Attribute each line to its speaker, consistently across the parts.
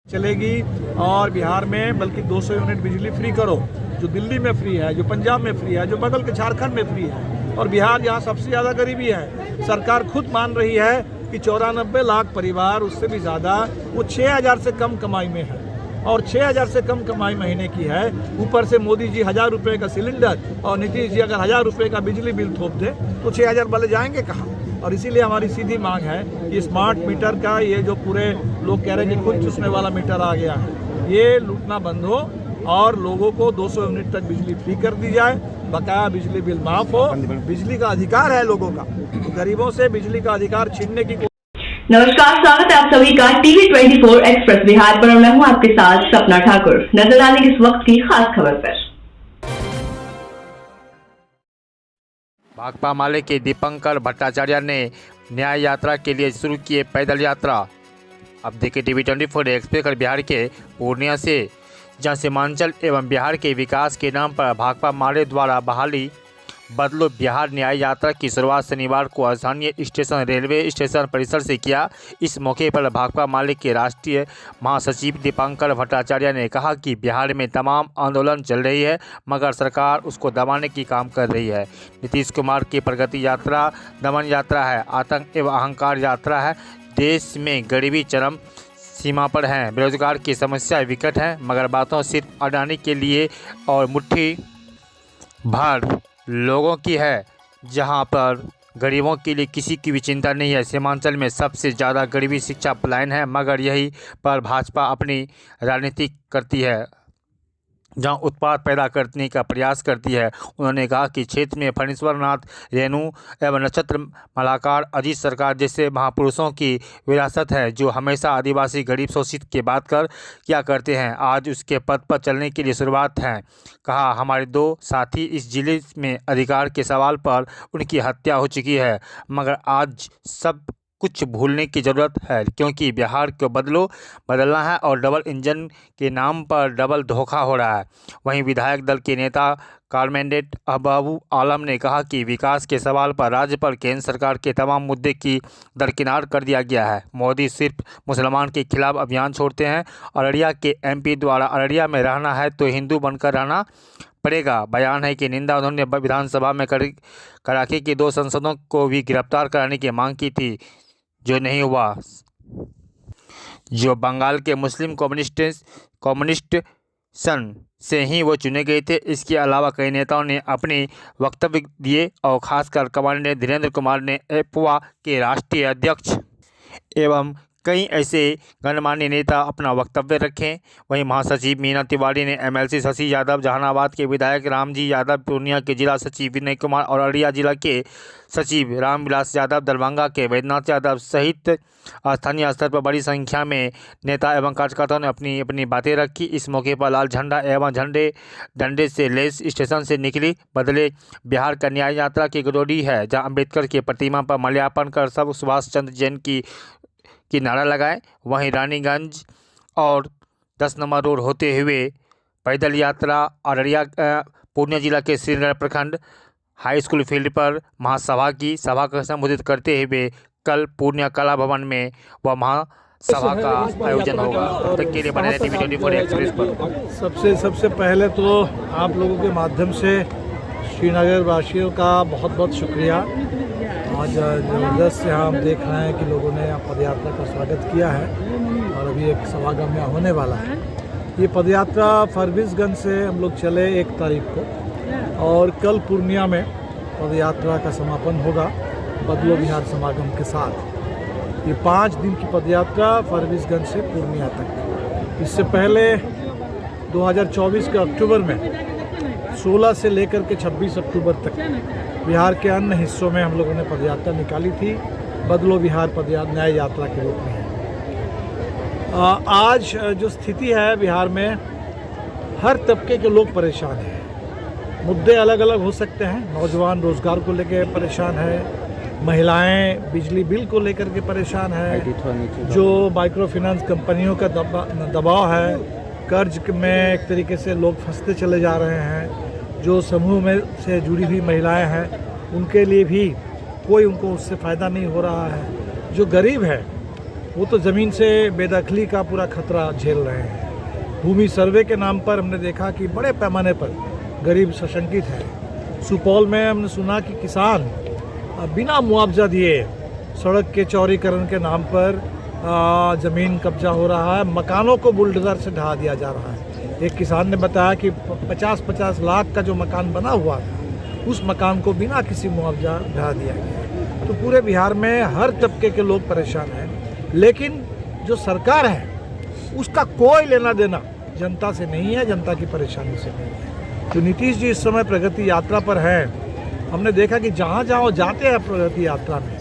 Speaker 1: चलेगी और बिहार में बल्कि 200 यूनिट बिजली फ्री करो, जो दिल्ली में फ्री है, जो पंजाब में फ्री है, जो बगल के झारखंड में फ्री है। और बिहार जहाँ सबसे ज़्यादा गरीबी है, सरकार खुद मान रही है कि 94 लाख परिवार, उससे भी ज़्यादा, वो 6,000 से कम कमाई में है और 6,000 से कम कमाई महीने की है। ऊपर से मोदी जी 1,000 रुपये का सिलेंडर और नीतीश जी अगर 1,000 रुपये का बिजली बिल थोप दे तो 6,000 वाले जाएंगे कहाँ। और इसीलिए हमारी सीधी मांग है कि स्मार्ट मीटर का ये जो पूरे लोग कह रहे हैं कि खुद चूसने वाला मीटर आ गया है, ये लूटना बंद हो और लोगों को 200 यूनिट तक बिजली फ्री कर दी जाए, बकाया बिजली बिल माफ हो। बिजली का अधिकार है लोगों का, तो गरीबों से बिजली का अधिकार छीनने की।
Speaker 2: नमस्कार, स्वागत है आप सभी का टीवी 24 एक्सप्रेस बिहार पर। मैं हूं आपके साथ सपना ठाकुर। नजर डालेंगे इस वक्त की खास खबर पर।
Speaker 3: भाकपा माले के दीपंकर भट्टाचार्य ने न्याय यात्रा के लिए शुरू किए पैदल यात्रा। अब देखिए टीवी 24 एक्सप्रेस बिहार के पूर्णिया से, जहां सीमांचल एवं बिहार के विकास के नाम पर भाकपा माले द्वारा बहाली बदलो बिहार न्याय यात्रा की शुरुआत शनिवार को स्थानीय स्टेशन रेलवे स्टेशन परिसर से किया। इस मौके पर भाकपा माले के राष्ट्रीय महासचिव दीपंकर भट्टाचार्य ने कहा कि बिहार में तमाम आंदोलन चल रही है, मगर सरकार उसको दबाने की काम कर रही है। नीतीश कुमार की प्रगति यात्रा दमन यात्रा है, आतंक एवं अहंकार यात्रा है। देश में गरीबी चरम सीमा पर है, बेरोजगार की समस्या विकट है, मगर बातों सिर्फ अडानी के लिए और मुट्ठी भर लोगों की है, जहां पर गरीबों के लिए किसी की भी चिंता नहीं है। सीमांचल में सबसे ज़्यादा गरीबी शिक्षा पलायन है, मगर यही पर भाजपा अपनी राजनीति करती है, जहां उत्पाद पैदा करने का प्रयास करती है। उन्होंने कहा कि क्षेत्र में फणीश्वर नाथ, रेणु एवं नक्षत्र मलाकार, अजीत सरकार जैसे महापुरुषों की विरासत है, जो हमेशा आदिवासी गरीब शोषित की बात क्या करते हैं। आज उसके पद पर चलने के लिए शुरुआत है। कहा हमारे 2 साथी इस जिले में अधिकार के सवाल पर उनकी हत्या हो चुकी है, मगर आज सब कुछ भूलने की ज़रूरत है, क्योंकि बिहार को बदलना है और डबल इंजन के नाम पर डबल धोखा हो रहा है। वहीं विधायक दल के नेता कॉमरेड अहबाबू आलम ने कहा कि विकास के सवाल पर राज्य पर केंद्र सरकार के तमाम मुद्दे की दरकिनार कर दिया गया है। मोदी सिर्फ मुसलमान के खिलाफ अभियान छोड़ते हैं। अररिया के MP द्वारा अररिया में रहना है तो हिंदू बनकर रहना पड़ेगा। बयान है कि निंदा उन्होंने विधानसभा में कराची के 2 सांसदों को भी गिरफ्तार कराने की मांग की थी, जो नहीं हुआ। जो बंगाल के मुस्लिम कम्युनिस्ट सन से ही वो चुने गए थे। इसके अलावा कई नेताओं ने अपने वक्तव्य दिए और खासकर कमांडेंट धीरेन्द्र कुमार ने एपवा के राष्ट्रीय अध्यक्ष एवं कई ऐसे गणमान्य नेता अपना वक्तव्य रखें। वहीं महासचिव मीना तिवारी ने MLC शशि यादव, जहानाबाद के विधायक रामजी यादव, पूर्णिया के जिला सचिव विनय कुमार और अररिया जिला के सचिव रामविलास यादव, दरभंगा के वैद्यनाथ यादव सहित स्थानीय स्तर पर बड़ी संख्या में नेता एवं कार्यकर्ताओं ने अपनी अपनी बातें रखी। इस मौके पर लाल झंडा एवं डंडे से लेस स्टेशन से निकली बदले बिहार का न्याय यात्रा की गडोरी है, जहाँ अम्बेडकर की प्रतिमा पर माल्यार्पण कर सब सुभाष चंद्र जैन की नारा लगाए। वहीं रानीगंज और 10 नंबर रोड होते हुए पैदल यात्रा अररिया पूर्णिया जिला के श्रीनगर प्रखंड हाई स्कूल फील्ड पर महासभा की सभा को संबोधित करते हुए कल पूर्णिया कला भवन में वह महासभा का आयोजन होगा। तब तक के लिए बने रहे टीवी 24 एक्सप्रेस पर।
Speaker 1: सबसे पहले तो आप लोगों के माध्यम से श्रीनगर वासियों का बहुत बहुत शुक्रिया। आज ज़बरदस्त यहाँ हम देख रहे हैं कि लोगों ने पदयात्रा का स्वागत किया है और अभी एक समागम यहाँ होने वाला है। ये पदयात्रा फरबिसगंज से हम लोग चले 1 तारीख को और कल पूर्णिया में पदयात्रा का समापन होगा बदलो बिहार समागम के साथ। ये 5 दिन की पदयात्रा फरबिसगंज से पूर्णिया तक। इससे पहले 2024 के अक्टूबर में 16 से लेकर के 26 अक्टूबर तक बिहार के अन्य हिस्सों में हम लोगों ने पदयात्रा निकाली थी, बदलो बिहार न्याय यात्रा के रूप में। आज जो स्थिति है बिहार में, हर तबके के लोग परेशान हैं। मुद्दे अलग अलग हो सकते हैं। नौजवान रोजगार को लेकर परेशान है, महिलाएं बिजली बिल को लेकर के परेशान है, जो माइक्रो फाइनेंस कंपनियों का दबाव है, कर्ज में एक तरीके से लोग फंसते चले जा रहे हैं, जो समूह में से जुड़ी हुई महिलाएं हैं उनके लिए भी कोई उनको उससे फ़ायदा नहीं हो रहा है, जो गरीब है वो तो ज़मीन से बेदखली का पूरा खतरा झेल रहे हैं। भूमि सर्वे के नाम पर हमने देखा कि बड़े पैमाने पर गरीब सशंकित है। सुपौल में हमने सुना कि किसान बिना मुआवजा दिए सड़क के चौड़ीकरण के नाम पर ज़मीन कब्जा हो रहा है, मकानों को बुलडोज़र से ढहा दिया जा रहा है। एक किसान ने बताया कि 50-50 लाख का जो मकान बना हुआ था उस मकान को बिना किसी मुआवजा ढहा दिया गया। तो पूरे बिहार में हर तबके के लोग परेशान हैं, लेकिन जो सरकार है उसका कोई लेना देना जनता से नहीं है, जनता की परेशानी से नहीं है। तो नीतीश जी इस समय प्रगति यात्रा पर हैं। हमने देखा कि जहाँ जहाँ जाते हैं प्रगति यात्रा में,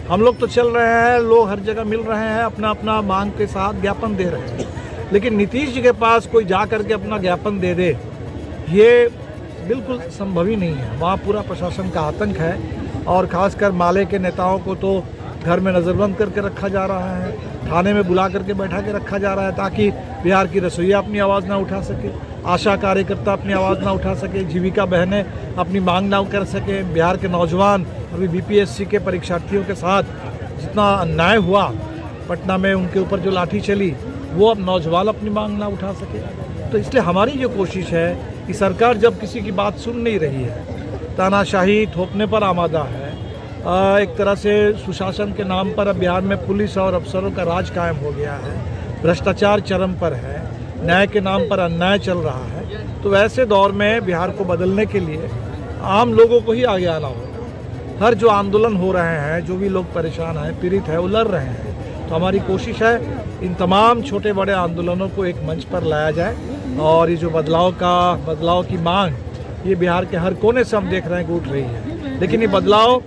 Speaker 1: हम लोग तो चल रहे हैं, लोग हर जगह मिल रहे हैं, अपना अपना मांग के साथ ज्ञापन दे रहे हैं, लेकिन नीतीश जी के पास कोई जा करके अपना ज्ञापन दे दे, ये बिल्कुल संभव ही नहीं है। वहाँ पूरा प्रशासन का आतंक है और खासकर माले के नेताओं को तो घर में नज़रबंद करके रखा जा रहा है, थाने में बुला करके बैठा के रखा जा रहा है ताकि बिहार की रसोइया अपनी आवाज़ ना उठा सके, आशा कार्यकर्ता अपनी आवाज़ ना उठा सके, जीविका बहनें अपनी मांग ना कर सके। बिहार के नौजवान अभी बीपीएससी के परीक्षार्थियों के साथ जितना अन्याय हुआ पटना में, उनके ऊपर जो लाठी चली, वो अब नौजवान अपनी मांग ना उठा सके। तो इसलिए हमारी जो कोशिश है कि सरकार जब किसी की बात सुन नहीं रही है, तानाशाही थोपने पर आमादा है, एक तरह से सुशासन के नाम पर अब बिहार में पुलिस और अफसरों का राज कायम हो गया है, भ्रष्टाचार चरम पर है, न्याय के नाम पर अन्याय चल रहा है, तो ऐसे दौर में बिहार को बदलने के लिए आम लोगों को ही आगे आना होगा। हर जो आंदोलन हो रहे हैं, जो भी लोग परेशान हैं, पीड़ित हैं, वो लड़ रहे हैं। तो हमारी कोशिश है इन तमाम छोटे बड़े आंदोलनों को एक मंच पर लाया जाए और ये जो बदलाव की मांग ये बिहार के हर कोने से हम देख रहे हैं कि उठ रही है, लेकिन ये बदलाव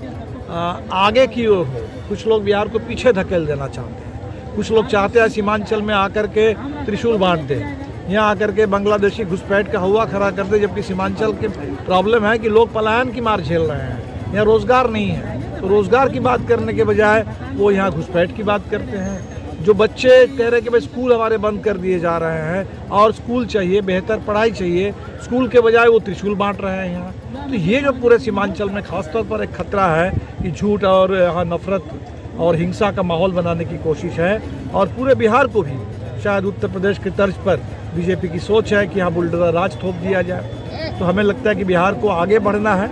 Speaker 1: आगे की ओर हो। कुछ लोग बिहार को पीछे धकेल देना चाहते हैं, कुछ लोग चाहते हैं सीमांचल में आकर के त्रिशूल बांट दें, यहाँ आकर के बांग्लादेशी घुसपैठ का हुआ खड़ा कर दे, जबकि सीमांचल की प्रॉब्लम है कि लोग पलायन की मार झेल रहे हैं, यहाँ रोज़गार नहीं है। तो रोज़गार की बात करने के बजाय वो यहाँ घुसपैठ की बात करते हैं। जो बच्चे कह रहे हैं कि भाई स्कूल हमारे बंद कर दिए जा रहे हैं और स्कूल चाहिए, बेहतर पढ़ाई चाहिए, स्कूल के बजाय वो त्रिशूल बांट रहे हैं यहाँ। तो ये जो पूरे सीमांचल में खासतौर पर एक खतरा है कि झूठ और यहाँ नफरत और हिंसा का माहौल बनाने की कोशिश है। और पूरे बिहार को भी शायद उत्तर प्रदेश की तर्ज पर बीजेपी की सोच है कि यहाँ बुलडोज़र राज थोप दिया जाए। तो हमें लगता है कि बिहार को आगे बढ़ना है,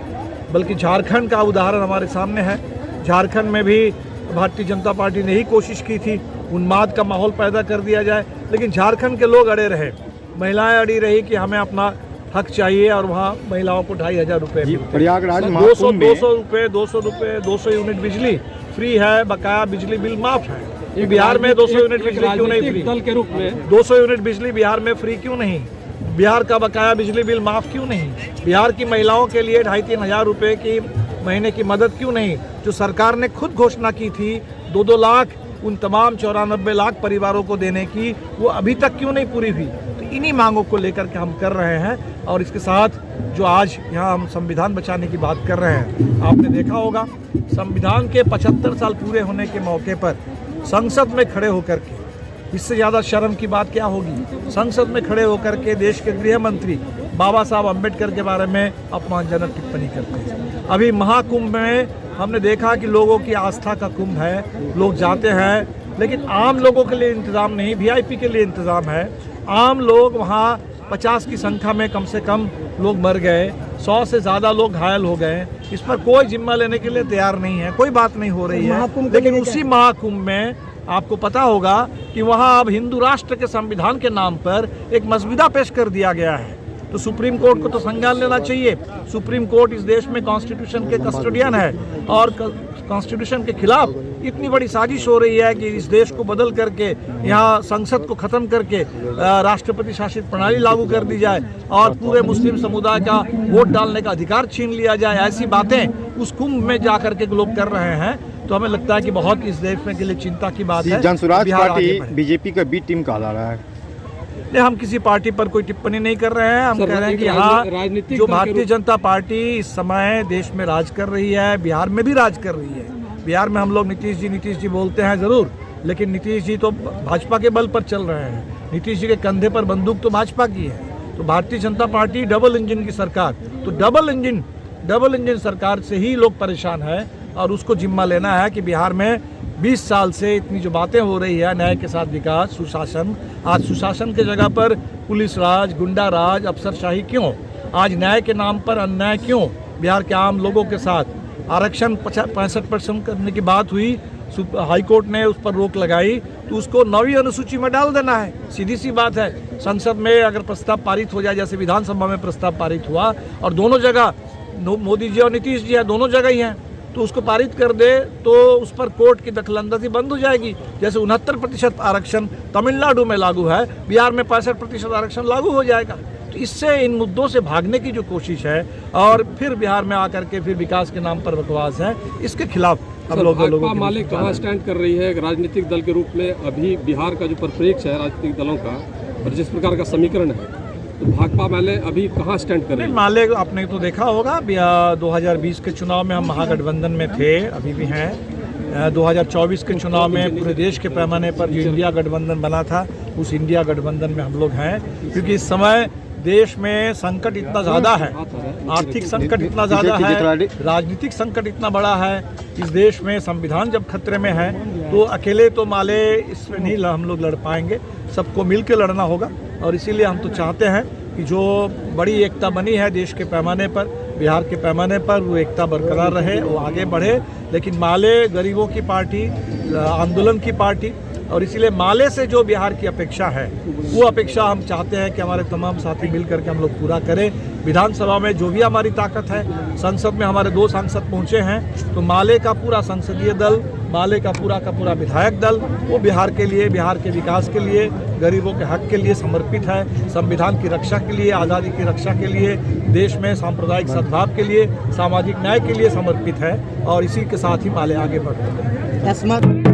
Speaker 1: बल्कि झारखंड का उदाहरण हमारे सामने है। झारखंड में भी भारतीय जनता पार्टी ने ही कोशिश की थी उन्माद का माहौल पैदा कर दिया जाए, लेकिन झारखंड के लोग अड़े रहे, महिलाएं अड़ी रही कि हमें अपना हक चाहिए और वहाँ महिलाओं को 2,500 रुपये,
Speaker 4: प्रयागराज
Speaker 1: 200 रुपये 200 यूनिट बिजली फ्री है, बकाया बिजली बिल माफ है। बिहार में 200 यूनिट बिजली क्यों नहीं फ्री?
Speaker 4: दल के रूप में
Speaker 1: 200 यूनिट बिजली बिहार में फ्री क्यों नहीं? बिहार का बकाया बिजली बिल माफ क्यों नहीं? बिहार की महिलाओं के लिए 2,500-3 हज़ार रुपये की महीने की मदद क्यों नहीं? जो सरकार ने खुद घोषणा की थी 2-2 लाख उन तमाम 94 लाख परिवारों को देने की, वो अभी तक क्यों नहीं पूरी हुई? तो इन्हीं मांगों को लेकर के हम कर रहे हैं। और इसके साथ जो आज यहाँ हम संविधान बचाने की बात कर रहे हैं, आपने देखा होगा संविधान के 75 साल पूरे होने के मौके पर संसद में खड़े होकर के, इससे ज़्यादा शर्म की बात क्या होगी, संसद में खड़े होकर के देश के गृह मंत्री बाबा साहब अम्बेडकर के बारे में अपमानजनक टिप्पणी करते हैं। अभी महाकुंभ में हमने देखा कि लोगों की आस्था का कुंभ है, लोग जाते हैं, लेकिन आम लोगों के लिए इंतज़ाम नहीं, वीआईपी के लिए इंतज़ाम है। आम लोग वहाँ 50 की संख्या में कम से कम लोग मर गए, 100 से ज़्यादा लोग घायल हो गए। इस पर कोई जिम्मा लेने के लिए तैयार नहीं है, कोई बात नहीं हो रही है। लेकिन उसी महाकुंभ में आपको पता होगा कि वहाँ अब हिंदू राष्ट्र के संविधान के नाम पर एक मसविदा पेश कर दिया गया है। तो सुप्रीम कोर्ट को तो संज्ञान लेना चाहिए। सुप्रीम कोर्ट इस देश में कॉन्स्टिट्यूशन के कस्टोडियन है और कॉन्स्टिट्यूशन के खिलाफ इतनी बड़ी साजिश हो रही है कि इस देश को बदल करके यहाँ संसद को ख़त्म करके राष्ट्रपति शासित प्रणाली लागू कर दी जाए और पूरे मुस्लिम समुदाय का वोट डालने का अधिकार छीन लिया जाए। ऐसी बातें उस कुंभ में जा करके लोग कर रहे हैं। तो हमें लगता है कि बहुत इस देश में के लिए चिंता की बात है।
Speaker 4: जनसुराज पार्टी बीजेपी का बी टीम कहा जा रहा है।
Speaker 1: नहीं, हम किसी पार्टी पर कोई टिप्पणी नहीं कर रहे हैं। हम कह रहे हैं कि यहाँ जो भारतीय जनता पार्टी इस समय देश में राज कर रही है, बिहार में भी राज कर रही है। बिहार में हम लोग नीतीश जी बोलते हैं ज़रूर, लेकिन नीतीश जी तो भाजपा के बल पर चल रहे हैं। नीतीश जी के कंधे पर बंदूक तो भाजपा की है। तो Bharatiya Janata party double engine की सरकार, तो डबल इंजन सरकार से ही लोग परेशान है और उसको जिम्मा लेना है कि बिहार में 20 साल से इतनी जो बातें हो रही है न्याय के साथ विकास, सुशासन, आज सुशासन के जगह पर पुलिस राज, गुंडा राज, अफसरशाही क्यों? आज न्याय के नाम पर अन्याय क्यों? बिहार के आम लोगों के साथ आरक्षण 65% करने की बात हुई, हाई कोर्ट ने उस पर रोक लगाई, तो उसको 9वीं अनुसूची में डाल देना है। सीधी सी बात है। संसद में अगर प्रस्ताव पारित हो जाए, जैसे विधानसभा में प्रस्ताव पारित हुआ और दोनों जगह मोदी जी और नीतीश जी हैं, दोनों जगह ही हैं, तो उसको पारित कर दे तो उस पर कोर्ट की दखलंदाजी बंद हो जाएगी। जैसे 69% आरक्षण तमिलनाडु में लागू है, बिहार में 65% आरक्षण लागू हो जाएगा। तो इससे इन मुद्दों से भागने की जो कोशिश है और फिर बिहार में आकर के फिर विकास के नाम पर बकवास है, इसके खिलाफ हम लोगों
Speaker 5: माले कहाँ स्टैंड कर रही है राजनीतिक दल के रूप में? अभी बिहार का जो परिप्रेक्ष्य है राजनीतिक दलों का और जिस प्रकार का समीकरण है, तो भाकपा माले अभी कहाँ स्टैंड कर रही है?
Speaker 1: माले आपने तो देखा होगा 2020 के चुनाव में हम महागठबंधन में थे, अभी भी हैं। 2024 के चुनाव में पूरे देश के पैमाने पर जो इंडिया गठबंधन बना था, उस इंडिया गठबंधन में हम लोग हैं, क्योंकि इस समय देश में संकट इतना ज़्यादा है, आर्थिक संकट इतना ज़्यादा है, राजनीतिक संकट इतना बड़ा है। इस देश में संविधान जब खतरे में है तो अकेले तो माले इसमें नहीं हम लोग लड़ पाएंगे, सबको मिल के लड़ना होगा। और इसीलिए हम तो चाहते हैं कि जो बड़ी एकता बनी है देश के पैमाने पर, बिहार के पैमाने पर, वो एकता बरकरार रहे, वो आगे बढ़े। लेकिन माले गरीबों की पार्टी, आंदोलन की पार्टी, और इसीलिए माले से जो बिहार की अपेक्षा है वो अपेक्षा हम चाहते हैं कि हमारे तमाम साथी मिल करके हम लोग पूरा करें। विधानसभा में जो भी हमारी ताकत है, संसद में हमारे 2 सांसद पहुंचे हैं, तो माले का पूरा संसदीय दल, माले का पूरा विधायक दल वो बिहार के लिए, बिहार के विकास के लिए, गरीबों के हक के लिए समर्पित है। संविधान की रक्षा के लिए, आज़ादी की रक्षा के लिए, देश में सांप्रदायिक सद्भाव के लिए, सामाजिक न्याय के लिए समर्पित है। और इसी के साथ ही माले आगे बढ़ते हैं।